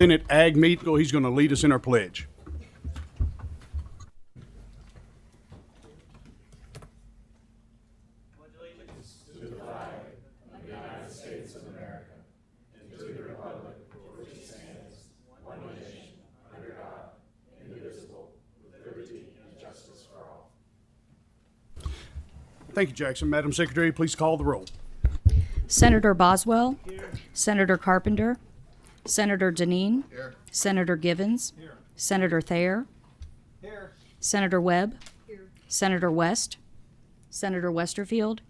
Senate Ag Meet. He's going to lead us in our pledge. Thank you, Jackson. Madam Secretary, please call the roll. Senator Boswell. Here. Senator Carpenter. Senator Deneen. Here. Senator Givens. Here. Senator Thayer. Here. Senator Webb. Here. Senator West. Senator Westerfield.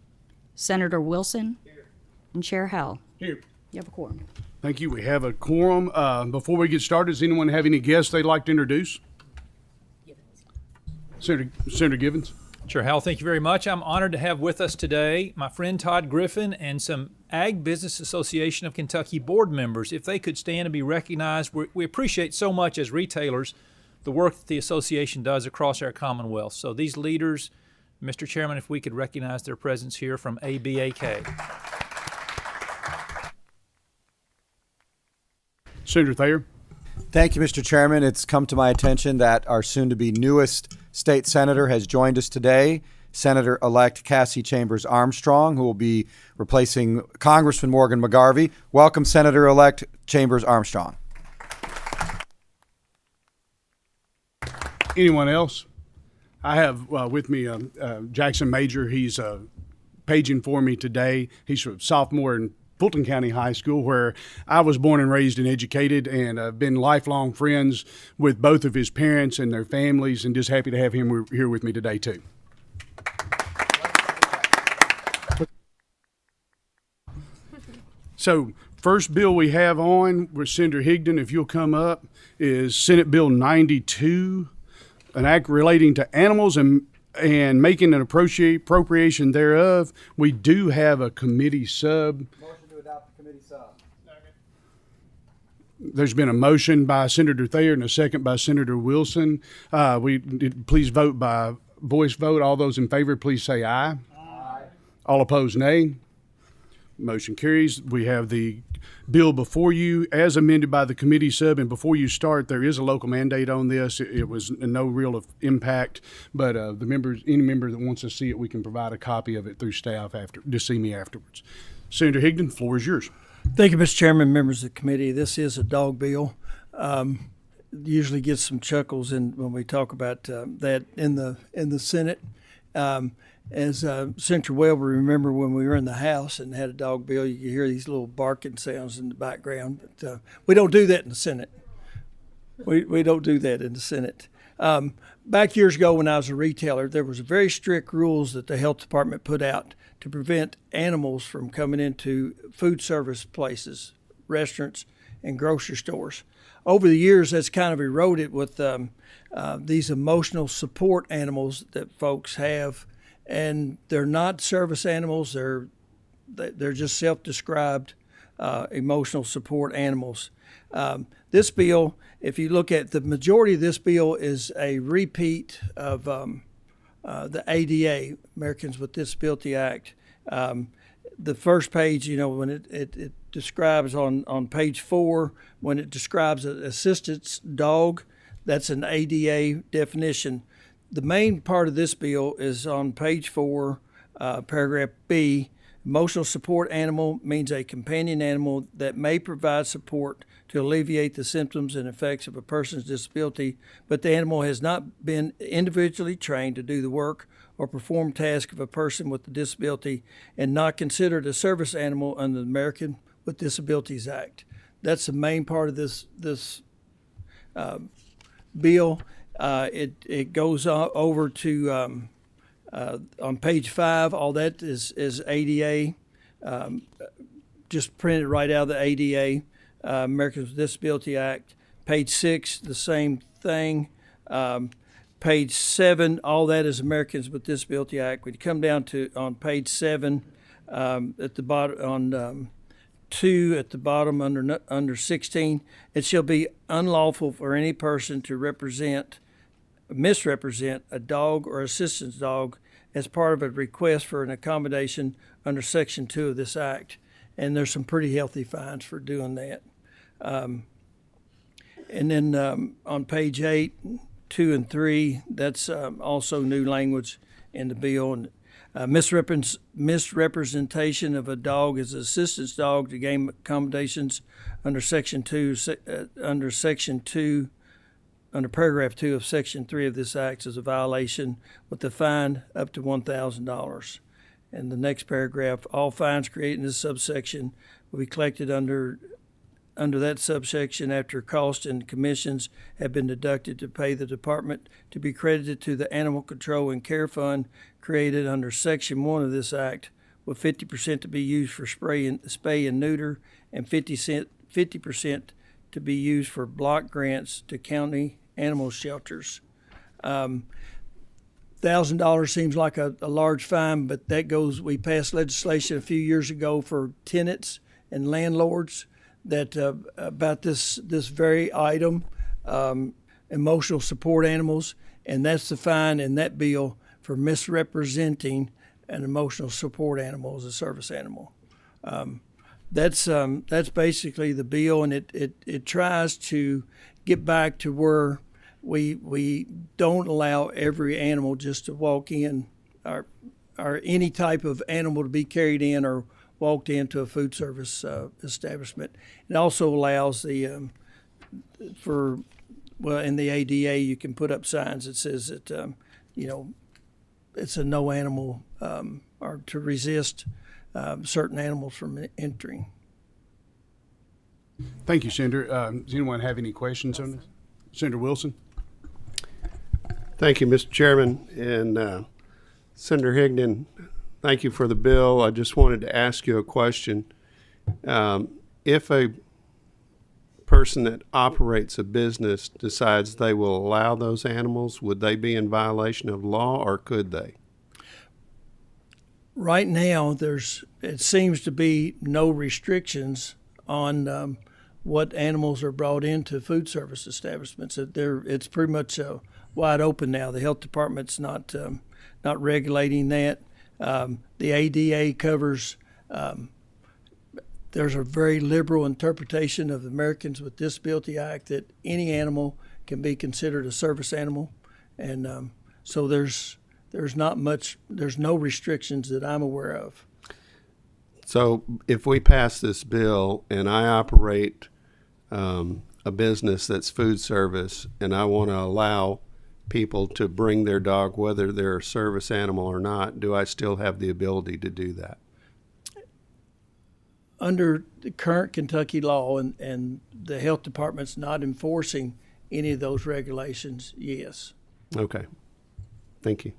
Senator Wilson. Here. And Chair Howell. Here. You have a quorum. Thank you. We have a quorum. Before we get started, does anyone have any guests they'd like to introduce? Senator Givens. Chair Howell, thank you very much. I'm honored to have with us today my friend Todd Griffin and some Ag Business Association of Kentucky board members. If they could stand and be recognized, we appreciate so much as retailers the work that the association does across our Commonwealth. So these leaders, Mr. Chairman, if we could recognize their presence here from ABAK. Senator Thayer. Thank you, Mr. Chairman. It's come to my attention that our soon-to-be newest state senator has joined us today, Senator-elect Cassie Chambers Armstrong, who will be replacing Congressman Morgan McGarvey. Welcome, Senator-elect Chambers Armstrong. Anyone else? I have with me Jackson Major. He's paging for me today. He's a sophomore in Fulton County High School, where I was born and raised and educated, and I've been lifelong friends with both of his parents and their families, and just happy to have him here with me today, too. So, first bill we have on with Senator Higdon, if you'll come up, is Senate Bill 92, an act relating to animals and making an appropriation thereof. We do have a committee sub. There's been a motion by Senator Thayer and a second by Senator Wilson. Please vote by voice vote. All those in favor, please say aye. Aye. All opposed, nay. Motion carries. We have the bill before you as amended by the committee sub. And before you start, there is a local mandate on this. It was no real impact, but any member that wants to see it, we can provide a copy of it through staff to see me afterwards. Senator Higdon, the floor is yours. Thank you, Mr. Chairman, members of the committee. This is a dog bill. Usually gets some chuckles when we talk about that in the Senate. As Senator Webb will remember, when we were in the House and had a dog bill, you could hear these little barking sounds in the background. But we don't do that in the Senate. We don't do that in the Senate. Back years ago when I was a retailer, there was very strict rules that the health department put out to prevent animals from coming into food service places, restaurants, and grocery stores. Over the years, that's kind of eroded with these emotional support animals that folks have, and they're not service animals. They're just self-described emotional support animals. This bill, if you look at the majority of this bill, is a repeat of the ADA, Americans with Disability Act. The first page, when it describes on page 4, when it describes an assistance dog, that's an ADA definition. The main part of this bill is on page 4, paragraph B. Emotional support animal means a companion animal that may provide support to alleviate the symptoms and effects of a person's disability, but the animal has not been individually trained to do the work or perform tasks of a person with a disability and not considered a service animal under the American with Disabilities Act. That's the main part of this bill. It goes over to on page 5. All that is ADA, just printed right out of the ADA, Americans with Disability Act. Page 6, the same thing. Page 7, all that is Americans with Disability Act. When you come down to on page 7, at the bottom on 2 at the bottom under 16, it shall be unlawful for any person to misrepresent a dog or assistance dog as part of a request for an accommodation under Section 2 of this Act. And there's some pretty healthy fines for doing that. And then on page 8, 2 and 3, that's also new language in the bill. And misrepresentation of a dog as an assistance dog to gain accommodations under Section 2, under paragraph 2 of Section 3 of this Act is a violation with a fine up to $1,000. And the next paragraph, all fines created in this subsection will be collected under that subsection after costs and commissions have been deducted to pay the department to be credited to the Animal Control and Care Fund created under Section 1 of this Act, with 50% to be used for spay and neuter and 50% to be used for block grants to county animal shelters. $1,000 seems like a large fine, but we passed legislation a few years ago for tenants and landlords that about this very item, emotional support animals, and that's the fine in that bill for misrepresenting an emotional support animal as a service animal. That's basically the bill, and it tries to get back to where we don't allow every animal just to walk in, or any type of animal to be carried in or walked into a food service establishment. It also allows in the ADA, you can put up signs that says that, it's a no animal, or to resist certain animals from entering. Thank you, Senator. Does anyone have any questions on this? Senator Wilson? Thank you, Mr. Chairman. And Senator Higdon, thank you for the bill. I just wanted to ask you a question. If a person that operates a business decides they will allow those animals, would they be in violation of law, or could they? Right now, it seems to be no restrictions on what animals are brought into food service establishments. It's pretty much wide open now. The health department's not regulating that. The ADA covers. There's a very liberal interpretation of the Americans with Disability Act that any animal can be considered a service animal, and so there's no restrictions that I'm aware of. So if we pass this bill and I operate a business that's food service and I want to allow people to bring their dog, whether they're a service animal or not, do I still have the ability to do that? Under the current Kentucky law and the health department's not enforcing any of those regulations, yes. Okay. Thank you.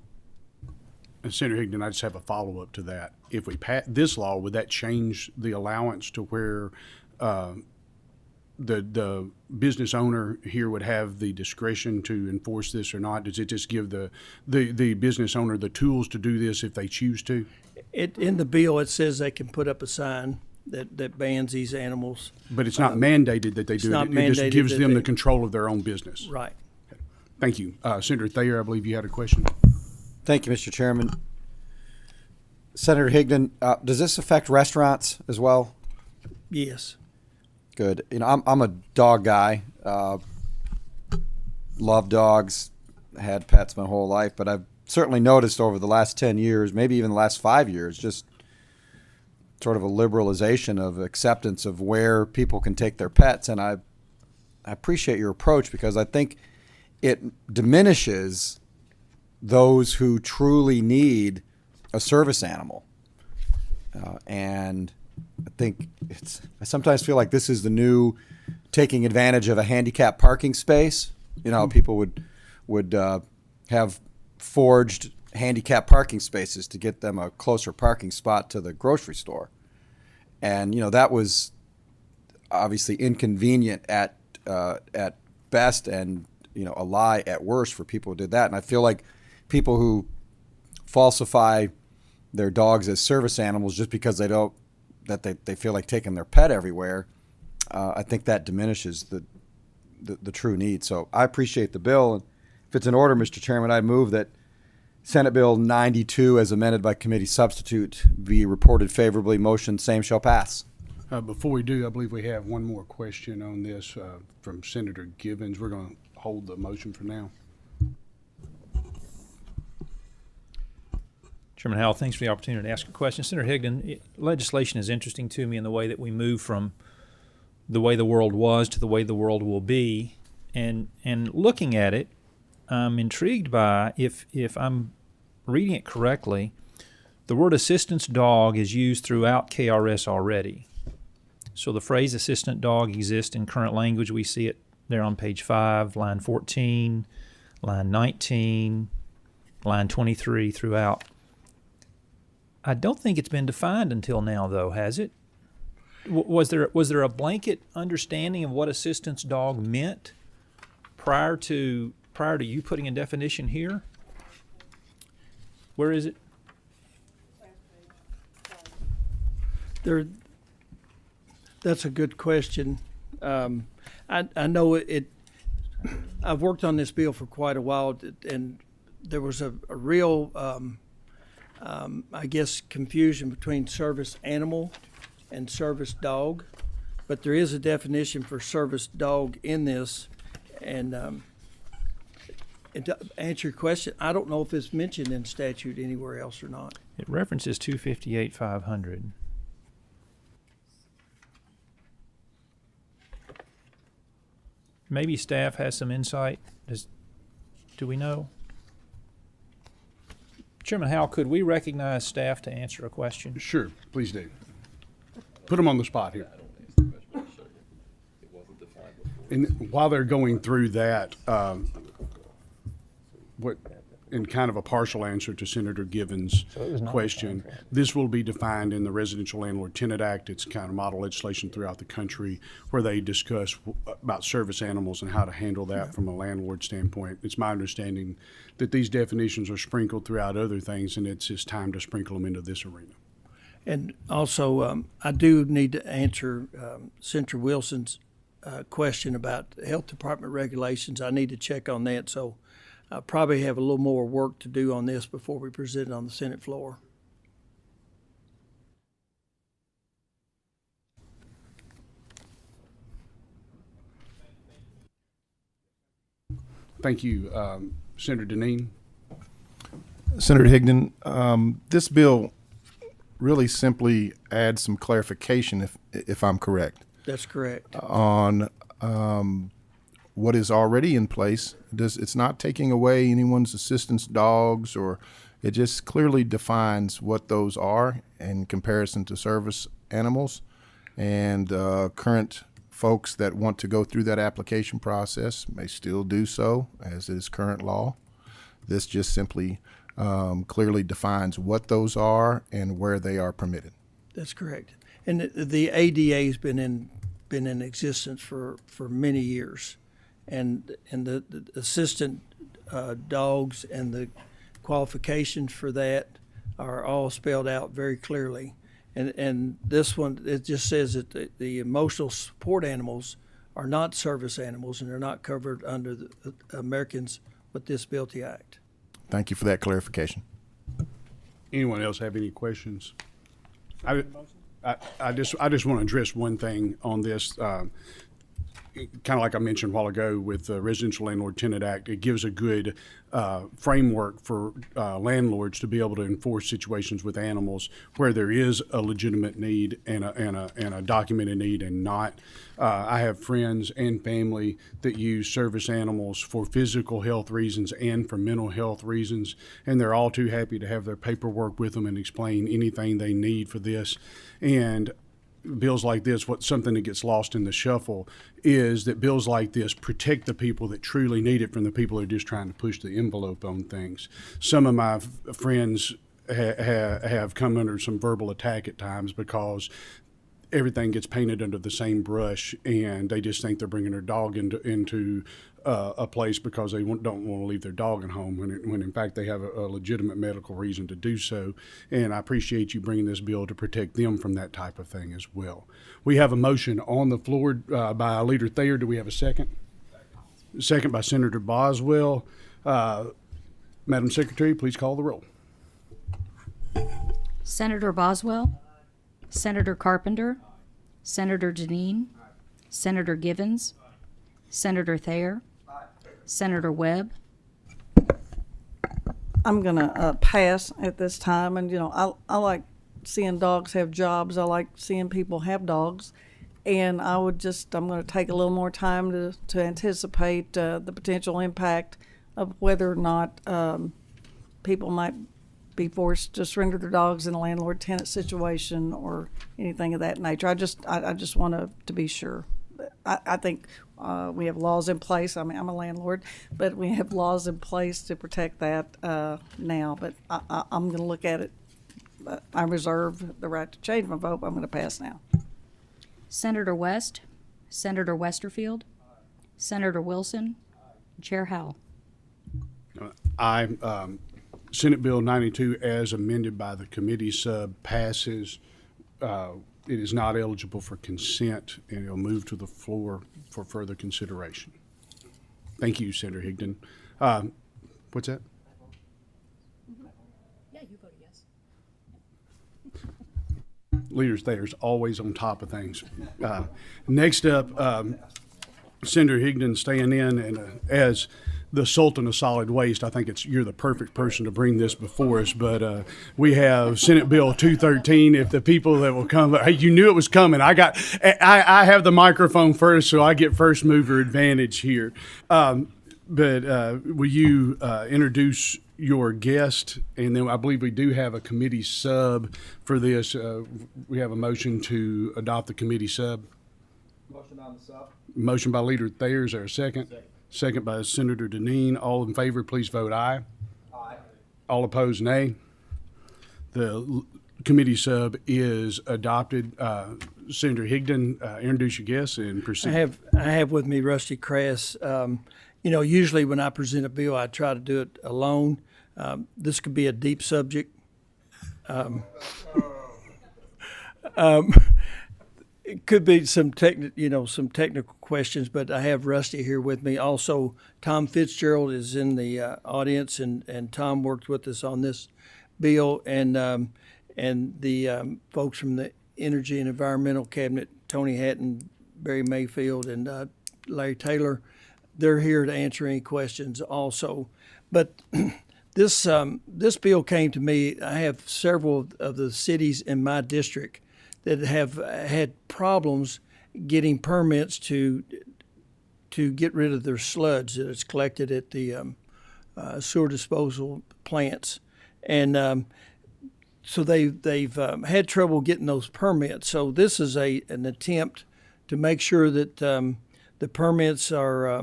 And Senator Higdon, I just have a follow-up to that. If we pass this law, would that change the allowance to where the business owner here would have the discretion to enforce this or not? Does it just give the business owner the tools to do this if they choose to? In the bill, it says they can put up a sign that bans these animals. But it's not mandated that they do not it. It just mandated gives that them they- the control of their own business. Right. Thank you. Senator Thayer, I believe you had a question. Thank you, Mr. Chairman. Senator Higdon, does this affect restaurants as well? Yes. Good. I'm a dog guy. Love dogs. Had pets my whole life, but I've certainly noticed over the last 10 years, maybe even the last 5 years, just sort of a liberalization of acceptance of where people can take their pets. And I appreciate your approach because I think it diminishes those who truly need a service animal. And I think I sometimes feel like this is the new taking advantage of a handicap parking space. You know, people would have forged handicap parking spaces to get them a closer parking spot to the grocery store. And, you know, that was obviously inconvenient at best and, you know, a lie at worst for people who did that. And I feel like people who falsify their dogs as service animals just because they feel like taking their pet everywhere, I think that diminishes the true need. So I appreciate the bill. And if it's in order, Mr. Chairman, I move that Senate Bill 92, as amended by committee substitute, be reported favorably. Motion same shall pass. Before we do, I believe we have one more question on this from Senator Givens. We're going to hold the motion for now. Chairman Howell, thanks for the opportunity to ask a question. Senator Higdon, legislation is interesting to me in the way that we move from the way the world was to the way the world will be. And looking at it, I'm intrigued by, if I'm reading it correctly, the word assistance dog is used throughout KRS already. So the phrase assistant dog exists in current language. We see it there on page 5, line 14, line 19, line 23 throughout. I don't think it's been defined until now, though, has it? Was there a blanket understanding of what assistance dog meant prior to you putting a definition here? Where is it? That's a good question. I know it. I've worked on this bill for quite a while, and there was a real, I guess, confusion between service animal and service dog. But there is a definition for service dog in this, and to answer your question, I don't know if it's mentioned in statute anywhere else or not. It references 258-500. Maybe staff has some insight. Do we know? Chairman Howell, could we recognize staff to answer a question? Sure, please do. Put them on the spot here. And while they're going through that, in kind of a partial answer to Senator Givens' question, this will be defined in the Residential Landlord Tenant Act. It's kind of model legislation throughout the country where they discuss about service animals and how to handle that from a landlord standpoint. It's my understanding that these definitions are sprinkled throughout other things, and it's just time to sprinkle them into this arena. And also, I do need to answer Senator Wilson's question about health department regulations. I need to check on that, so I probably have a little more work to do on this before we present it on the Senate floor. Thank you. Senator Deneen? Senator Higdon, this bill really simply adds some clarification, if I'm correct, That's correct. on what is already in place. It's not taking away anyone's assistance dogs, or it just clearly defines what those are in comparison to service animals. And current folks that want to go through that application process may still do so, as is current law. This just simply clearly defines what those are and where they are permitted. That's correct. And the ADA has been in existence for many years, and the assistant dogs and the qualifications for that are all spelled out very clearly. And this one, it just says that the emotional support animals are not service animals, and they're not covered under the Americans with Disability Act. Thank you for that clarification. Anyone else have any questions? I just want to address one thing on this. Kind of like I mentioned a while ago with the Residential Landlord Tenant Act, it gives a good framework for landlords to be able to enforce situations with animals where there is a legitimate need and a documented need and not. I have friends and family that use service animals for physical health reasons and for mental health reasons, and they're all too happy to have their paperwork with them and explain anything they need for this. And bills like this, something that gets lost in the shuffle is that bills like this protect the people that truly need it from the people who are just trying to push the envelope on things. Some of my friends have come under some verbal attack at times because everything gets painted under the same brush, and they just think they're bringing their dog into a place because they don't want to leave their dog at home when in fact they have a legitimate medical reason to do so. And I appreciate you bringing this bill to protect them from that type of thing as well. We have a motion on the floor by Leader Thayer. Do we have a second? Second by Senator Boswell. Madam Secretary, please call the roll. Senator Boswell, Senator Carpenter, Senator Deneen. Senator Givens. Senator Thayer. Senator Webb. I'm gonna pass at this time, and I like seeing dogs have jobs. I like seeing people have dogs, and I'm gonna take a little more time to anticipate the potential impact of whether or not people might be forced to surrender their dogs in a landlord-tenant situation or anything of that nature. I just want to be sure. I think we have laws in place. I mean, I'm a landlord, but we have laws in place to protect that now. But I'm going to look at it. I reserve the right to change my vote. But I'm going to pass now. Senator West. Senator Westerfield. Senator Wilson. Chair Howell. Aye. Senate Bill 92, as amended by the committee sub, passes. It is not eligible for consent, and it'll move to the floor for further consideration. Thank you, Senator Higdon. What's that? Yeah, you voted yes. Leaders there's always on top of things. Next up, Senator Higdon staying in, and as the Sultan of Solid Waste, I think you're the perfect person to bring this before us. But we have Senate Bill 213. If the people that will come, hey, you knew it was coming. I have the microphone first, so I get first mover advantage here. But will you introduce your guest? And then I believe we do have a committee sub for this. We have a motion to adopt the committee sub. Motion on the sub. Motion by Leader Thayer. Is there a second? Second by Senator Deneen. All in favor, please vote aye. Aye. All opposed, nay. The committee sub is adopted. Senator Higdon, introduce your guests and proceed. I have with me Rusty Crass. Usually when I present a bill, I try to do it alone. This could be a deep subject. It could be some technical questions, but I have Rusty here with me. Also, Tom Fitzgerald is in the audience, and Tom worked with us on this bill, and the folks from the Energy and Environmental Cabinet, Tony Hatton, Barry Mayfield, and Larry Taylor, they're here to answer any questions also. But this bill came to me. I have several of the cities in my district that have had problems getting permits to get rid of their sludge that is collected at the sewer disposal plants, and so they've had trouble getting those permits. So this is an attempt to make sure that the permits are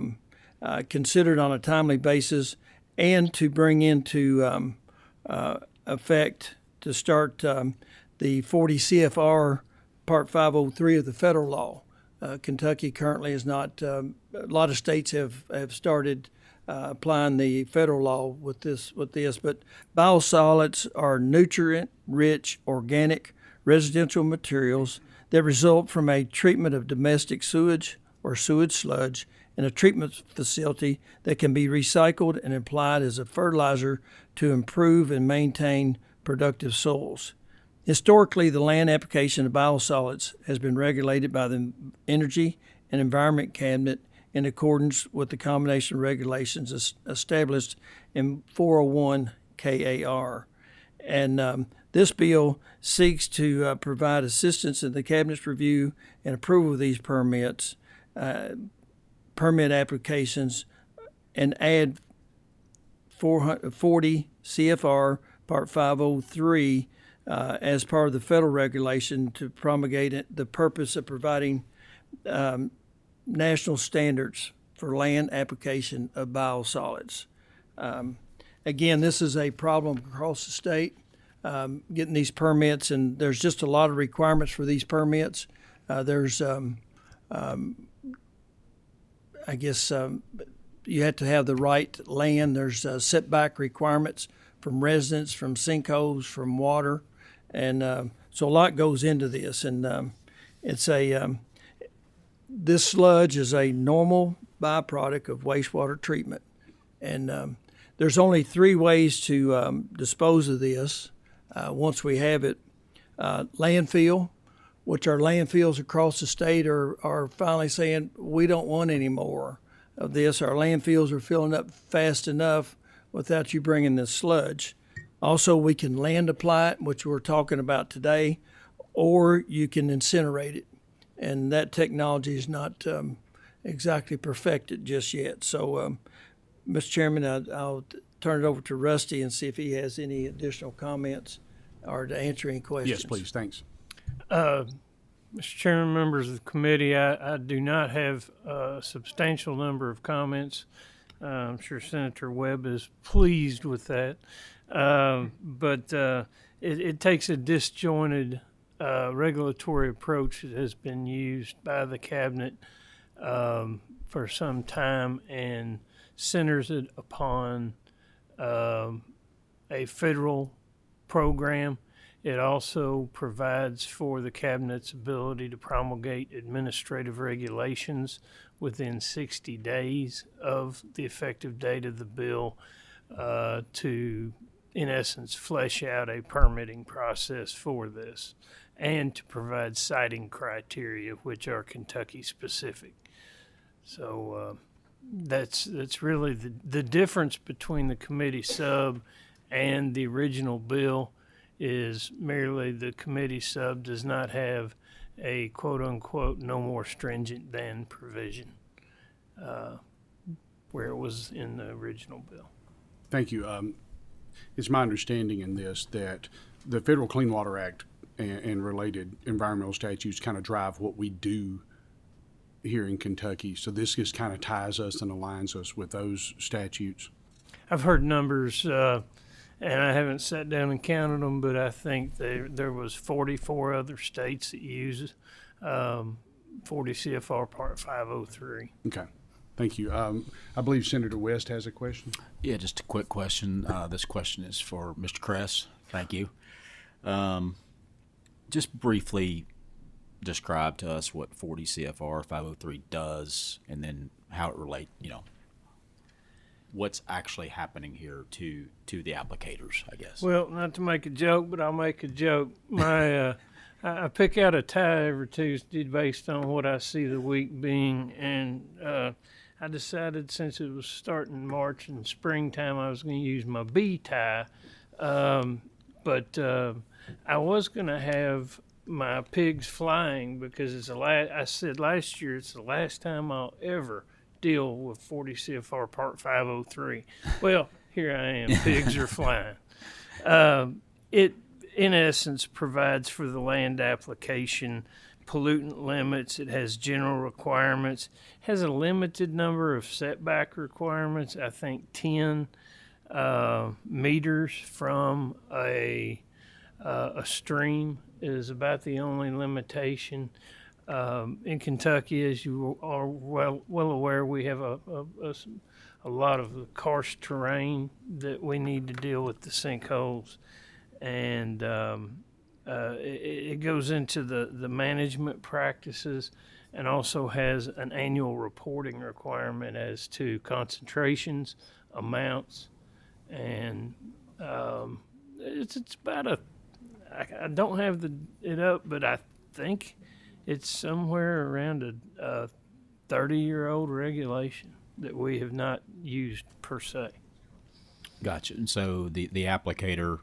considered on a timely basis, and to bring into effect to start the 40 CFR Part 503 of the federal law. Kentucky currently is not. A lot of states have started applying the federal law with this. But biosolids are nutrient-rich organic residential materials that result from a treatment of domestic sewage or sewage sludge in a treatment facility that can be recycled and applied as a fertilizer to improve and maintain productive soils. Historically, the land application of biosolids has been regulated by the Energy and Environment Cabinet in accordance with the combination of regulations established in 401 KAR. And this bill seeks to provide assistance in the Cabinet's review and approval of these permit applications, and add 40 CFR Part 503 as part of the federal regulation to promulgate the purpose of providing national standards for land application of biosolids. Again, this is a problem across the state, getting these permits, and there's just a lot of requirements for these permits. There's you have to have the right land. There's setback requirements from residents, from sinkholes, from water, and so a lot goes into this. And this sludge is a normal byproduct of wastewater treatment, and there's only 3 ways to dispose of this once we have it: landfill, which our landfills across the state are finally saying, we don't want any more of this. Our landfills are filling up fast enough without you bringing this sludge. Also, we can land apply it, which we're talking about today, or you can incinerate it. And that technology is not exactly perfected just yet. So, Mr. Chairman, I'll turn it over to Rusty and see if he has any additional comments or to answer any questions. Yes, please. Thanks. Mr. Chairman, members of the committee, I do not have a substantial number of comments. I'm sure Senator Webb is pleased with that. But it takes a disjointed regulatory approach that has been used by the cabinet for some time and centers it upon a federal program. It also provides for the cabinet's ability to promulgate administrative regulations within 60 days of the effective date of the bill to, in essence, flesh out a permitting process for this and to provide siting criteria which are Kentucky specific. So that's really the difference between the committee sub and the original bill is merely the committee sub does not have a quote-unquote no more stringent than provision where it was in the original bill. Thank you. It's my understanding in this that the Federal Clean Water Act and related environmental statutes kind of drive what we do here in Kentucky. So this just kind of ties us and aligns us with those statutes. I've heard numbers, and I haven't sat down and counted them, but I think there was 44 other states that use 40 CFR Part 503. Okay. Thank you. I believe Senator West has a question. Yeah, just a quick question. This question is for Mr. Kress. Thank you. Just briefly describe to us what 40 CFR 503 does and then how it relates, what's actually happening here to the applicators, I guess. Well, not to make a joke, but I'll make a joke. I pick out a tie every Tuesday based on what I see the week being, and I decided since it was starting March and springtime, I was going to use my bee tie. But I was going to have my pigs flying because I said last year it's the last time I'll ever deal with 40 CFR Part 503. Well, here I am. Pigs are flying. It, in essence, provides for the land application pollutant limits. It has general requirements. It has a limited number of setback requirements. I think 10 meters from a stream is about the only limitation. In Kentucky, as you are well aware, we have a lot of karst terrain that we need to deal with the sinkholes, and it goes into the management practices and also has an annual reporting requirement as to concentrations, amounts, and it's about I don't have it up, but I think it's somewhere around a 30-year-old regulation that we have not used per se. Gotcha. And so the applicator,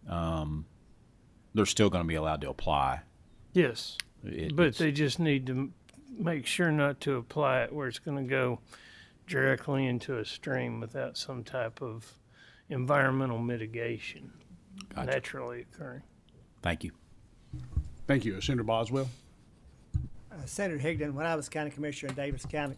they're still going to be allowed to apply. Yes, but they just need to make sure not to apply it where it's going to go directly into a stream without some type of environmental mitigation naturally occurring. Thank you. Thank you. Senator Boswell. Senator Higdon, when I was county commissioner in Davis County,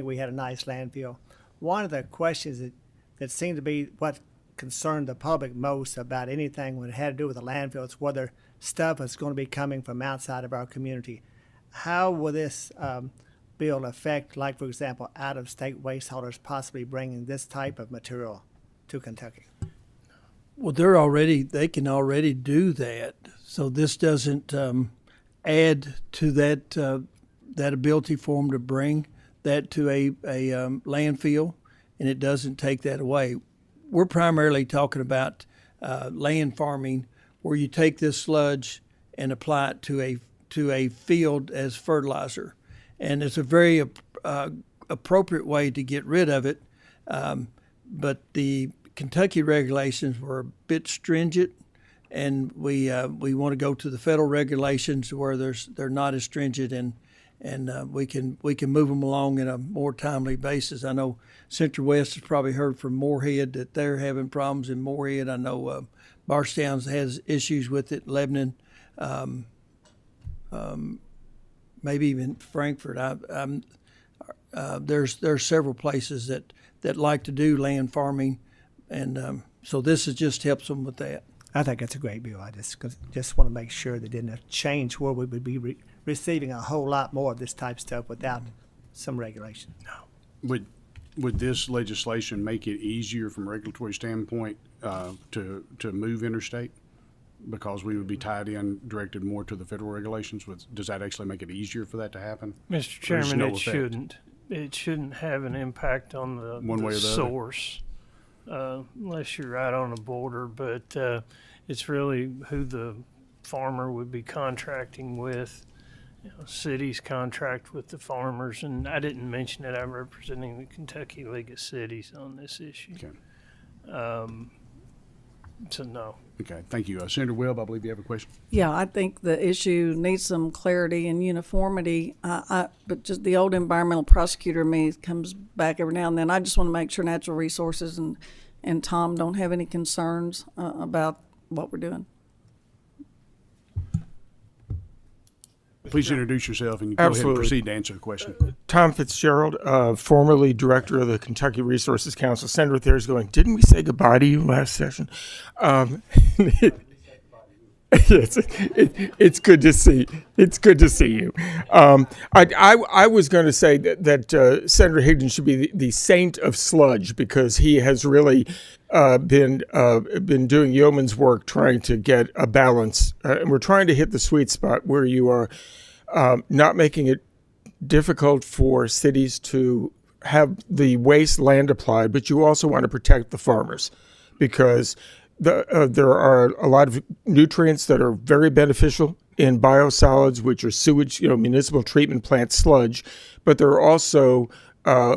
we had a nice landfill. One of the questions that seemed to be what concerned the public most about anything when it had to do with the landfill is whether stuff is going to be coming from outside of our community. How will this bill affect, like, for example, out-of-state waste haulers possibly bringing this type of material to Kentucky? Well, they can already do that. So this doesn't add to that ability for them to bring that to a landfill, and it doesn't take that away. We're primarily talking about land farming, where you take this sludge and apply it to a field as fertilizer. And it's a very appropriate way to get rid of it. But the Kentucky regulations were a bit stringent, and we want to go to the federal regulations where they're not as stringent, and we can move them along in a more timely basis. I know Central West has probably heard from Moorhead that they're having problems in Moorhead. I know Bardstown has issues with it. Lebanon, maybe even Frankfurt. There's several places that like to do land farming, and so this just helps them with that. I think that's a great bill. I just want to make sure that didn't change where we would be receiving a whole lot more of this type of stuff without some regulation. Would this legislation make it easier from a regulatory standpoint to move interstate? Because we would be tied in, directed more to the federal regulations. Does that actually make it easier for that to happen? Mr. Or there's Chairman, no it effect? shouldn't. It shouldn't have an impact on One way or the other? source, unless you're right on the border. But it's really who the farmer would be contracting with. Cities contract with the farmers, and I didn't mention it. I'm representing the Kentucky League of Cities on this issue. Okay. So no. Okay. Thank you. Senator Webb, I believe you have a question. Yeah, I think the issue needs some clarity and uniformity. But just the old environmental prosecutor in me comes back every now and then. I just want to make sure Natural Resources and Tom don't have any concerns about what we're doing. Please introduce yourself and go ahead and Absolutely. proceed to answer the question. Tom Fitzgerald, formerly director of the Kentucky Resources Council. Senator Thayer's going, didn't we say goodbye to you last session? It's good to see. It's good to see you. I was going to say that Senator Higdon should be the saint of sludge, because he has really been doing yeoman's work trying to get a balance, and we're trying to hit the sweet spot where you are not making it difficult for cities to have the waste land applied, but you also want to protect the farmers, because there are a lot of nutrients that are very beneficial in biosolids, which are sewage, municipal treatment plant sludge, but there are also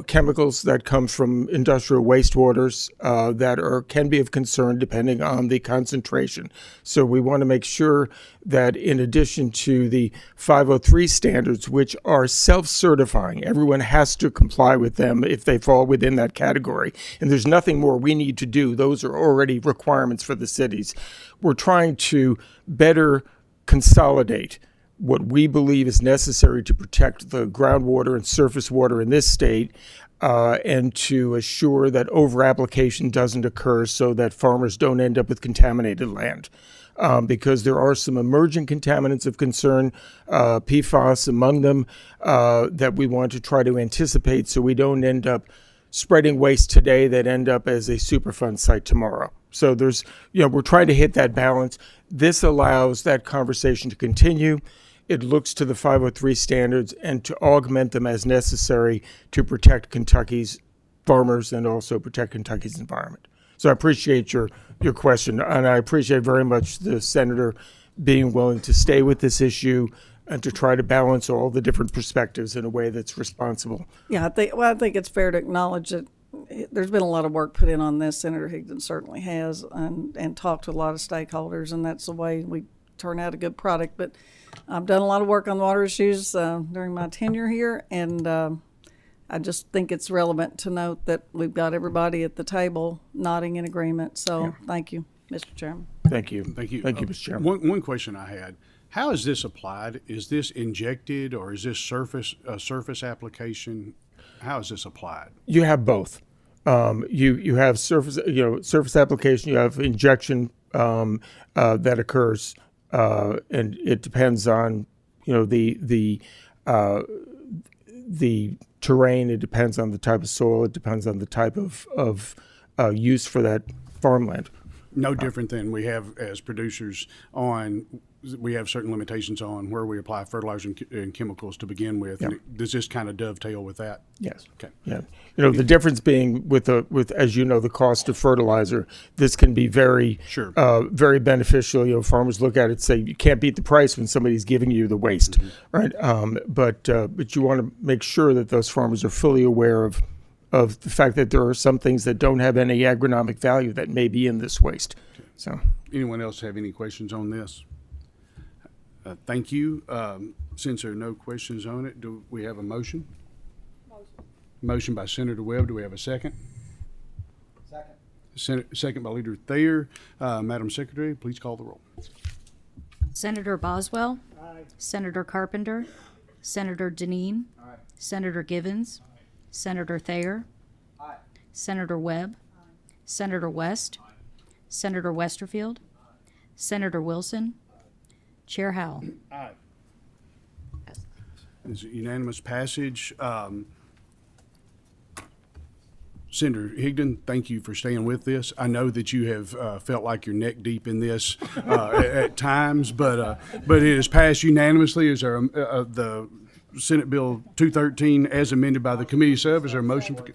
chemicals that come from industrial wastewaters that can be of concern depending on the concentration. So we want to make sure that in addition to the 503 standards, which are self-certifying, everyone has to comply with them if they fall within that category. And there's nothing more we need to do. Those are already requirements for the cities. We're trying to better consolidate what we believe is necessary to protect the groundwater and surface water in this state, and to assure that over-application doesn't occur so that farmers don't end up with contaminated land. Because there are some emerging contaminants of concern, PFAS among them, that we want to try to anticipate so we don't end up spreading waste today that end up as a Superfund site tomorrow. So we're trying to hit that balance. This allows that conversation to continue. It looks to the 503 standards and to augment them as necessary to protect Kentucky's farmers and also protect Kentucky's environment. So I appreciate your question, and I appreciate very much the senator being willing to stay with this issue and to try to balance all the different perspectives in a way that's responsible. Yeah, I think it's fair to acknowledge that there's been a lot of work put in on this. Senator Higdon certainly has, and talked with a lot of stakeholders, and that's the way we turn out a good product. But I've done a lot of work on water issues during my tenure here, and I just think it's relevant to note that we've got everybody at the table nodding in agreement. So Thank you, Mr. Chairman. Thank you. Thank you. Thank you, Mr. Chairman. One question I had. How is this applied? Is this injected, or is this surface application? How is this applied? You have both. You have surface application. You have injection that occurs, and it depends on the terrain. It depends on the type of soil. It depends on the type of use for that farmland. No different than we have as producers on we have certain limitations on where we apply fertilizer and chemicals to begin with. Yeah. And does this kind of dovetail with that? Yes. Okay. Yeah. You know, the difference being with as you know, the cost of fertilizer, this can be very, Sure. very beneficial. You know, farmers look at it and say, you can't beat the price when somebody's giving you the waste, right? But you want to make sure that those farmers are fully aware of the fact that there are some things that don't have any agronomic value that may be in this waste. So, Anyone else have any questions on this? Thank you. Since there are no questions on it, do we have a motion? Motion by Senator Webb. Do we have a second? Second by Leader Thayer. Madam Secretary, please call the roll. Senator Boswell. Senator Carpenter. Senator Deneen. Senator Givens. Senator Thayer. Senator Webb. Senator West. Senator Westerfield. Senator Wilson. Chair Howell. It's a unanimous passage. Senator Higdon, thank you for staying with this. I know that you have felt like you're neck deep in this at times, but it has passed unanimously. Is there the Senate Bill 213 as amended by the committee sub? Is there a motion for?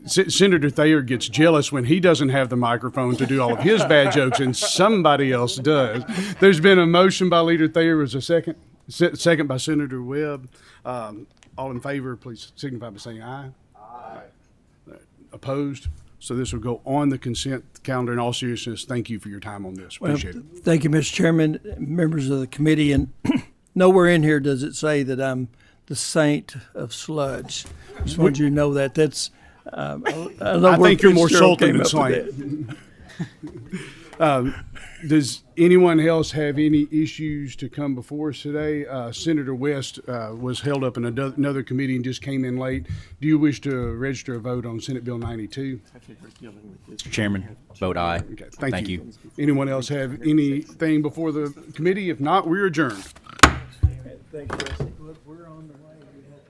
Senator Thayer gets jealous when he doesn't have the microphone to do all of his bad jokes and somebody else does. There's been a motion by Leader Thayer. Was a second? Second by Senator Webb. All in favor, please signify by saying aye. Aye. Opposed? So this will go on the consent calendar. In all seriousness, thank you for your time on this. Appreciate it. Thank you, Mr. Chairman, members of the committee. And nowhere in here does it say that I'm the saint of sludge. Just wanted you to know that. That's I think you're more Sultan than Saint. Does anyone else have any issues to come before us today? Senator West was held up in another committee and just came in late. Do you wish to register a vote on Senate Bill 92? Mr. Chairman, vote aye. Okay, thank you. Anyone else have anything before the committee? If not, we're adjourned. Thank you. We're on the way.